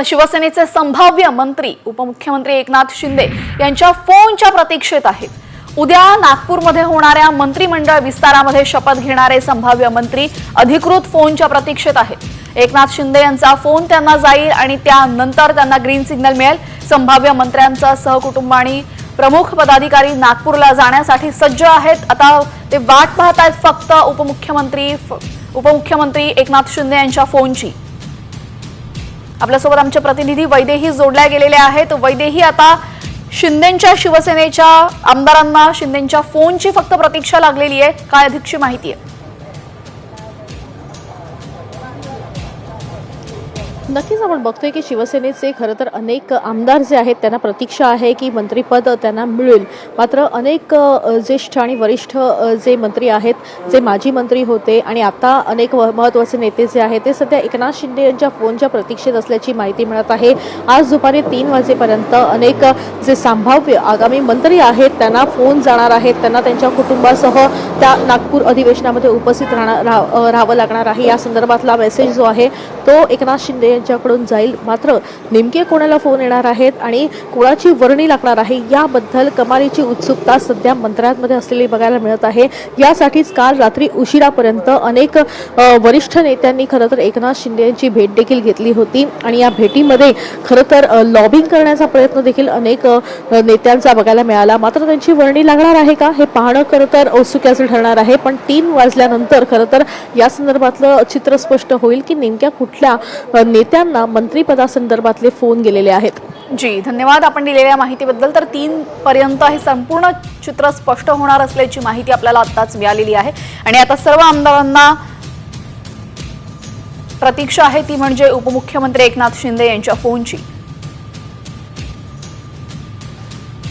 शिवसेनेचे संभाव्य मंत्री उपमुख्यमंत्री एकनाथ शिंदे यांच्या फोनच्या प्रतीक्षेत आहेत। उद्या नागपूरमध्ये होणाऱ्या मंत्रिमंडळ विस्तारामध्ये शपथ घेणारे संभाव्य मंत्री अधिकृत फोनच्या प्रतीक्षेत आहेत। एकनाथ शिंदे यांचा फोन त्यांना जाईल आणि त्यानंतर त्यांना ग्रीन सिग्नल मिळेल। संभाव्य मंत्र्यांचा सहकुटुंब आणि प्रमुख पदाधिकारी नागपूरला जाण्यासाठी सज्ज आहेत। आता ते वाट पाहत आहेत फक्त उपमुख्यमंत्री एकनाथ शिंदे यांच्या फोनची। आपल्यासोबत आमचे प्रतिनिधी वैदेही जोडल्या गेलेले आहेत। वैदेही, आता शिंदेंच्या शिवसेनेच्या आमदारांना शिंदेंच्या फोनची फक्त प्रतीक्षा लागलेली आहे, काय अधिकची माहिती आहे? नक्कीच आपण बघतोय की शिवसेनेचे खरं तर अनेक आमदार जे आहेत त्यांना प्रतीक्षा आहे की मंत्रिपद त्यांना मिळेल। मात्र अनेक ज्येष्ठ आणि वरिष्ठ जे मंत्री आहेत, जे माजी मंत्री होते आणि आता अनेक महत्त्वाचे नेते जे आहेत ते सध्या एकनाथ शिंदे यांच्या फोनच्या प्रतीक्षेत असल्याची माहिती मिळत आहे। आज दुपारी 3 वाजेपर्यंत अनेक जे संभाव्य आगामी मंत्री आहेत त्यांना फोन जाणार आहेत। त्यांना त्यांच्या कुटुंबासह त्या नागपूर अधिवेशनामध्ये उपस्थित राहावं लागणार आहे। या संदर्भातला मेसेज जो आहे तो एकनाथ शिंदे यांच्याकडून जाईल। मात्र नेमके कोणाला फोन येणार आहेत आणि कोणाची वर्णी लागणार आहे याबद्दल कमालीची उत्सुकता सध्या मंत्र्यांमध्ये असलेली बघायला मिळत आहे। यासाठीच काल रात्री उशिरापर्यंत अनेक वरिष्ठ नेत्यांनी खरं तर एकनाथ शिंदे यांची भेट देखील घेतली होती आणि या भेटीमध्ये खरं तर लॉबिंग करण्याचा प्रयत्न देखील अनेक नेत्यांचा बघायला मिळाला। मात्र त्यांची वर्णी लागणार आहे का हे पाहणं खरं तर औत्सुक्याचं ठरणार आहे। पण 3 वाजल्यानंतर खरं तर या संदर्भातलं चित्र स्पष्ट होईल की नेमक्या कुठल्या नेत्यांना मंत्रिपदासंदर्भातले फोन गेलेले आहेत। जी, धन्यवाद आपण दिलेल्या माहितीबद्दल। तर 3 पर्यंत हे संपूर्ण चित्र स्पष्ट होणार असल्याची माहिती आपल्याला आत्ताच मिळालेली आहे आणि आता सर्व आमदारांना प्रतीक्षा आहे ती म्हणजे उपमुख्यमंत्री एकनाथ शिंदे यांच्या फोनची।